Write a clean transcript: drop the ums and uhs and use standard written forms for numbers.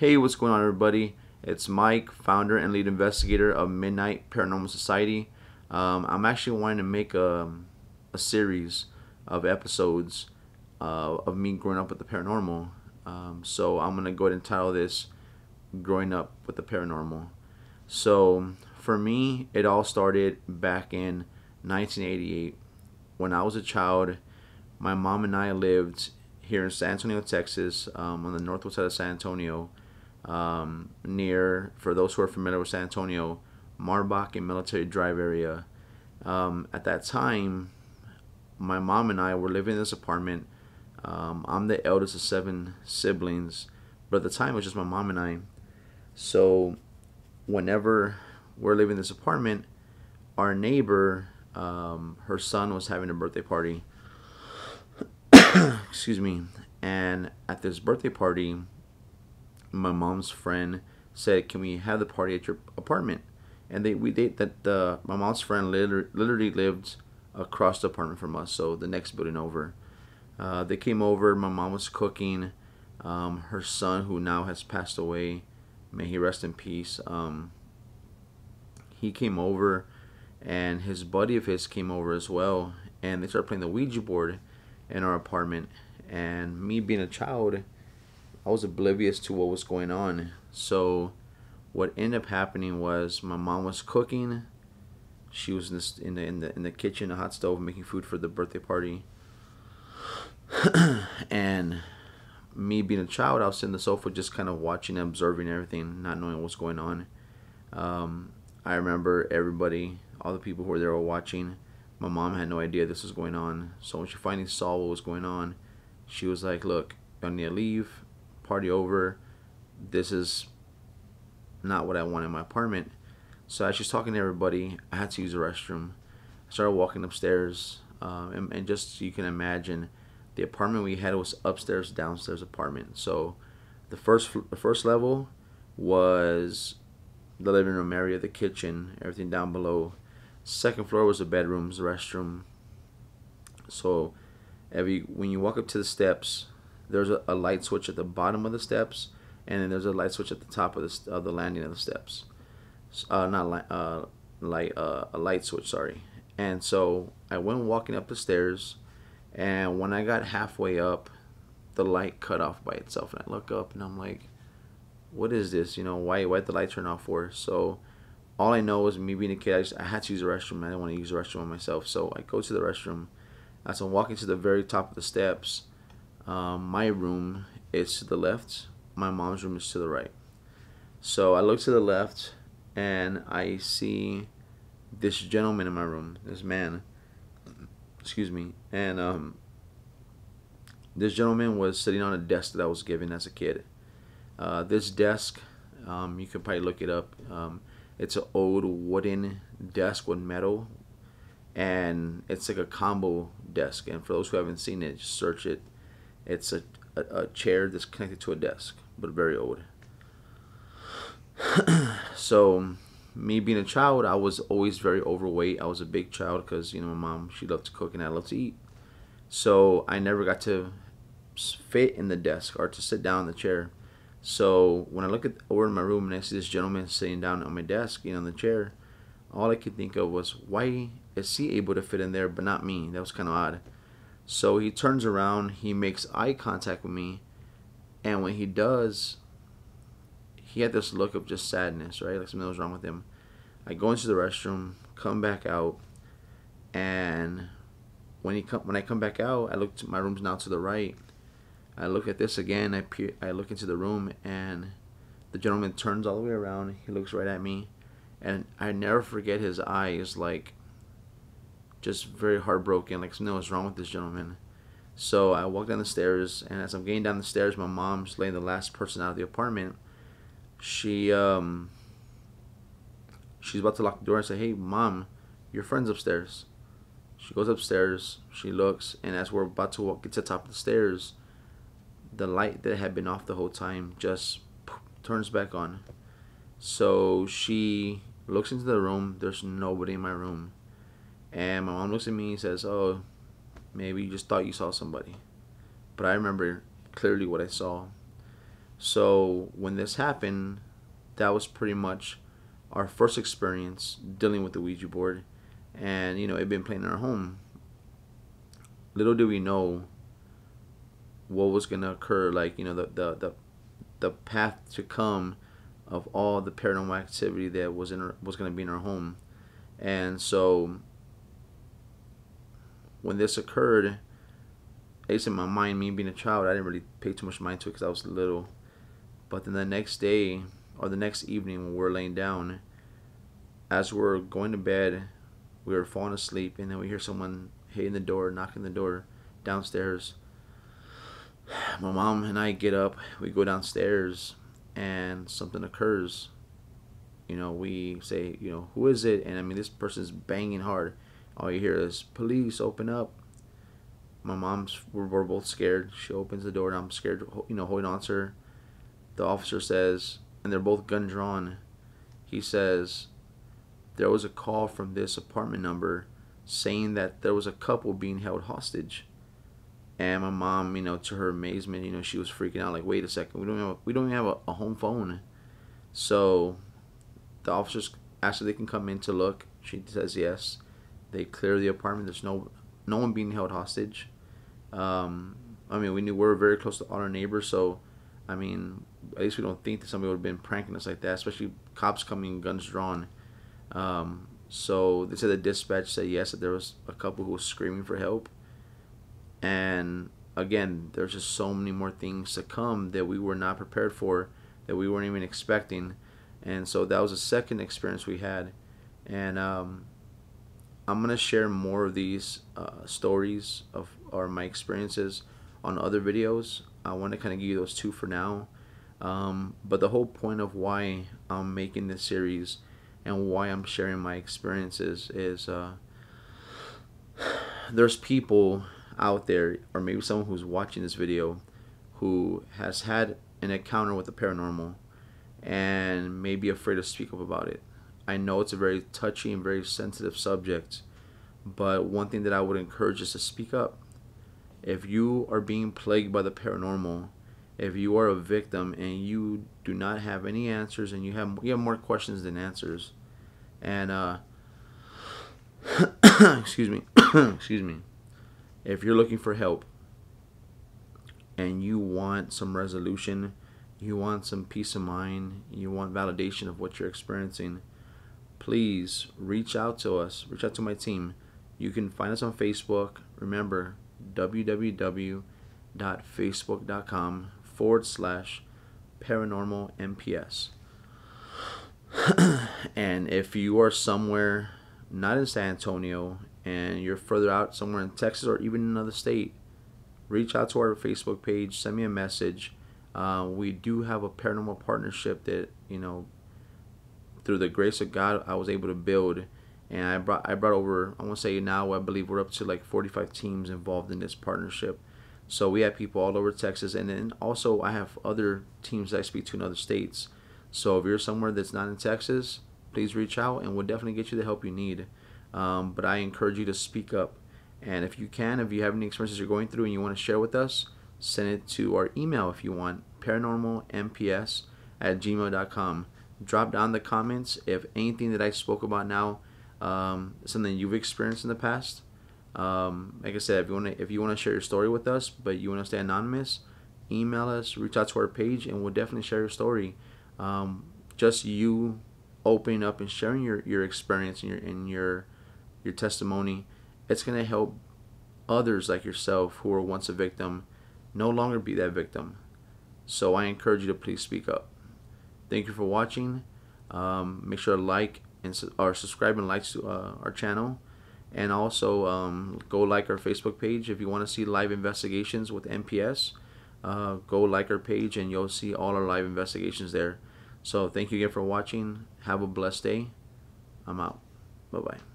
Hey, what's going on, everybody? It's Mike, founder and lead investigator of Midnight Paranormal Society. I'm actually wanting to make a series of episodes of me growing up with the paranormal. So I'm going to go ahead and title this Growing Up with the Paranormal. So for me, it all started back in 1988. When I was a child, my mom and I lived here in San Antonio, Texas, on the northwest side of San Antonio, near, for those who are familiar with San Antonio, Marbach and Military Drive area. At that time, my mom and I were living in this apartment. I'm the eldest of 7 siblings, but at the time it was just my mom and I. So whenever we're living in this apartment, our neighbor, her son was having a birthday party. Excuse me. And at this birthday party, my mom's friend said, "Can we have the party at your apartment?" And my mom's friend literally lived across the apartment from us, so the next building over. They came over. My mom was cooking. Her son, who now has passed away, may he rest in peace. He came over, and his buddy of his came over as well, and they started playing the Ouija board in our apartment. And me being a child, I was oblivious to what was going on. So what ended up happening was my mom was cooking. She was in the kitchen, the hot stove, making food for the birthday party. And me being a child, I was sitting on the sofa just kind of watching and observing everything, not knowing what's going on. I remember everybody, all the people who were there were watching. My mom had no idea this was going on. So when she finally saw what was going on, she was like, "Look, I need to leave. Party over. This is not what I want in my apartment." So as she's talking to everybody, I had to use the restroom. I started walking upstairs, and just so you can imagine, the apartment we had was upstairs, downstairs apartment. So the first level was the living room area, the kitchen, everything down below. Second floor was the bedrooms, the restroom. So when you walk up to the steps, there's a light switch at the bottom of the steps, and then there's a light switch at the top of the landing of the steps. Not light, a light switch, sorry. And so I went walking up the stairs, and when I got halfway up, the light cut off by itself, and I look up and I'm like, "What is this? Why did the light turn off for?" So all I know is, me being a kid, I had to use the restroom. I didn't want to use the restroom on myself, so I go to the restroom. As I'm walking to the very top of the steps, my room is to the left. My mom's room is to the right. So I look to the left, and I see this gentleman in my room. This man, excuse me, and this gentleman was sitting on a desk that I was given as a kid. This desk, you can probably look it up. It's an old wooden desk with metal, and it's like a combo desk. And for those who haven't seen it, just search it. It's a chair that's connected to a desk, but very old. So me being a child, I was always very overweight. I was a big child because my mom, she loved to cook and I loved to eat. So I never got to fit in the desk or to sit down in the chair. So when I look over in my room and I see this gentleman sitting down on my desk, on the chair, all I could think of was, why is he able to fit in there but not me? That was kind of odd. So he turns around, he makes eye contact with me, and when he does, he had this look of just sadness, right? Like something was wrong with him. I go into the restroom, come back out, and when I come back out, I look to my room's now to the right. I look at this again. I look into the room, and the gentleman turns all the way around. He looks right at me, and I never forget his eyes, like just very heartbroken, like something was wrong with this gentleman. So I walk down the stairs, and as I'm getting down the stairs, my mom's laying the last person out of the apartment. She's about to lock the door. I say, "Hey, Mom, your friend's upstairs." She goes upstairs. She looks, and as we're about to get to the top of the stairs, the light that had been off the whole time just turns back on. So she looks into the room. There's nobody in my room. And my mom looks at me and says, "Oh, maybe you just thought you saw somebody." But I remember clearly what I saw. So when this happened, that was pretty much our first experience dealing with the Ouija board, and it had been playing in our home. Little did we know what was gonna occur, like the path to come of all the paranormal activity that was gonna be in our home. And so when this occurred, at least in my mind, me being a child, I didn't really pay too much mind to it because I was little. But then the next day or the next evening when we were laying down, as we were going to bed, we were falling asleep, and then we hear someone hitting the door, knocking the door downstairs. My mom and I get up, we go downstairs, and something occurs. We say, who is it? And I mean, this person's banging hard. All you hear is, police, open up. We're both scared. She opens the door, and I'm scared, holding on to her. The officer says, and they're both gun drawn, he says, there was a call from this apartment number saying that there was a couple being held hostage. And my mom, to her amazement, she was freaking out, like, wait a second, we don't even have a home phone. So the officers ask if they can come in to look. She says yes. They clear the apartment. There's no one being held hostage. I mean, we were very close to all our neighbors, so I mean, at least we don't think that somebody would have been pranking us like that, especially cops coming, guns drawn. So they said the dispatch said yes, that there was a couple who was screaming for help. And again, there's just so many more things to come that we were not prepared for, that we weren't even expecting. And so that was the second experience we had. And I'm going to share more of these stories or my experiences on other videos. I want to kind of give you those two for now. But the whole point of why I'm making this series and why I'm sharing my experiences is there's people out there, or maybe someone who's watching this video, who has had an encounter with the paranormal and may be afraid to speak up about it. I know it's a very touchy and very sensitive subject, but one thing that I would encourage is to speak up. If you are being plagued by the paranormal, if you are a victim and you do not have any answers, and you have more questions than answers, and excuse me, excuse me, if you're looking for help and you want some resolution, you want some peace of mind, you want validation of what you're experiencing, please reach out to us. Reach out to my team. You can find us on Facebook. Remember, www.facebook.com/paranormalmps. And if you are somewhere not in San Antonio and you're further out somewhere in Texas or even another state, reach out to our Facebook page, send me a message. We do have a paranormal partnership that, through the grace of God, I was able to build. And I brought over, I want to say now, I believe we're up to like 45 teams involved in this partnership. So we have people all over Texas, and then also I have other teams that I speak to in other states. So if you're somewhere that's not in Texas, please reach out and we'll definitely get you the help you need. But I encourage you to speak up. And if you have any experiences you're going through and you want to share with us, send it to our email if you want, paranormalmps@gmail.com. Drop down the comments if anything that I spoke about now, something you've experienced in the past. Like I said, if you want to share your story with us, but you want to stay anonymous, email us, reach out to our page, and we'll definitely share your story. Just you opening up and sharing your experience and your testimony, it's going to help others like yourself who were once a victim no longer be that victim. So I encourage you to please speak up. Thank you for watching. Make sure to like or subscribe and like to our channel, and also go like our Facebook page. If you want to see live investigations with MPS, go like our page and you'll see all our live investigations there. So thank you again for watching. Have a blessed day. I'm out. Bye bye.